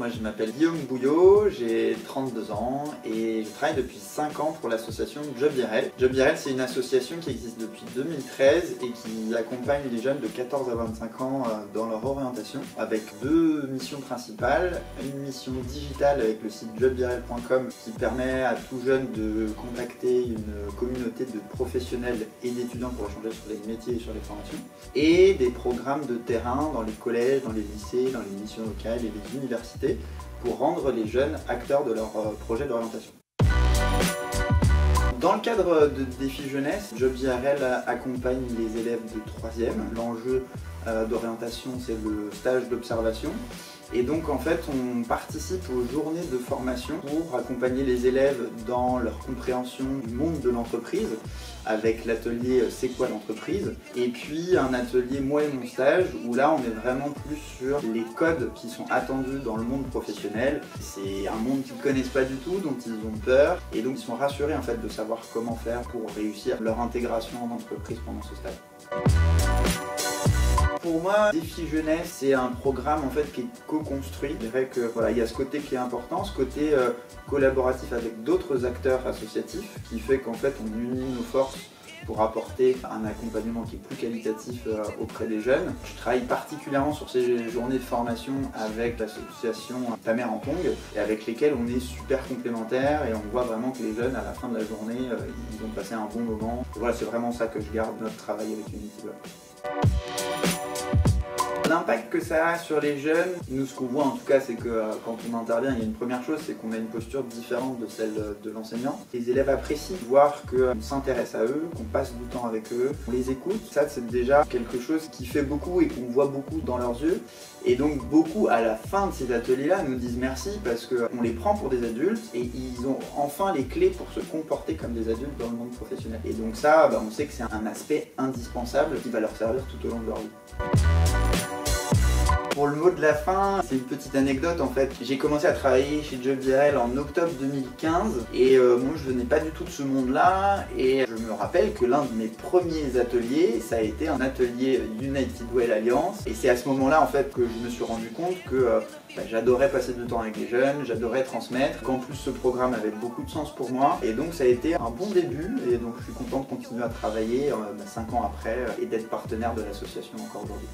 moi je m'appelle Guillaume Bouillot, j'ai 32 ans et je travaille depuis 5 ans pour l'association Job IRL. Job IRL, c'est une association qui existe depuis 2013 et qui accompagne les jeunes de 14 à 25 ans dans leur orientation avec deux missions principales. Une mission digitale avec le site jobirl.com qui permet à tout jeune de contacter une communauté de professionnels et d'étudiants pour échanger sur les métiers et sur les formations. Et des programmes de terrain dans les collèges, dans les lycées, dans les missions locales et les universités pour rendre les jeunes acteurs de leur projet d'orientation. Dans le cadre de Défi Jeunesse, Job IRL accompagne les élèves de 3e. L'enjeu d'orientation, c'est le stage d'observation. Et donc en fait, on participe aux journées de formation pour accompagner les élèves dans leur compréhension du monde de l'entreprise avec l'atelier C'est quoi l'entreprise? Et puis un atelier Moi et mon stage où là on est vraiment plus sur les codes qui sont attendus dans le monde professionnel. C'est un monde qu'ils ne connaissent pas du tout, dont ils ont peur et donc ils sont rassurés en fait de savoir comment faire pour réussir leur intégration en entreprise pendant ce stage. Pour moi, Défi Jeunesse, c'est un programme en fait qui est co-construit. Je dirais que voilà, il y a ce côté qui est important, ce côté collaboratif avec d'autres acteurs associatifs, qui fait qu'en fait on unit nos forces pour apporter un accompagnement qui est plus qualitatif auprès des jeunes. Je travaille particulièrement sur ces journées de formation avec l'association Ta Mère en Pong, et avec lesquelles on est super complémentaires et on voit vraiment que les jeunes à la fin de la journée, ils ont passé un bon moment. Et voilà, c'est vraiment ça que je garde notre travail avec Unity Block. L'impact que ça a sur les jeunes, nous ce qu'on voit en tout cas c'est que quand on intervient, il y a une première chose, c'est qu'on a une posture différente de celle de l'enseignant. Les élèves apprécient de voir qu'on s'intéresse à eux, qu'on passe du temps avec eux, on les écoute. Ça c'est déjà quelque chose qui fait beaucoup et qu'on voit beaucoup dans leurs yeux. Et donc beaucoup à la fin de ces ateliers-là nous disent merci parce qu'on les prend pour des adultes et ils ont enfin les clés pour se comporter comme des adultes dans le monde professionnel. Et donc ça, on sait que c'est un aspect indispensable qui va leur servir tout au long de leur vie. Pour le mot de la fin, c'est une petite anecdote en fait. J'ai commencé à travailler chez Job IRL en octobre 2015 et moi je venais pas du tout de ce monde-là et je me rappelle que l'un de mes premiers ateliers, ça a été un atelier United Well Alliance et c'est à ce moment-là en fait que je me suis rendu compte que j'adorais passer du temps avec les jeunes, j'adorais transmettre, qu'en plus ce programme avait beaucoup de sens pour moi et donc ça a été un bon début et donc je suis content de continuer à travailler 5 ans après et d'être partenaire de l'association encore aujourd'hui.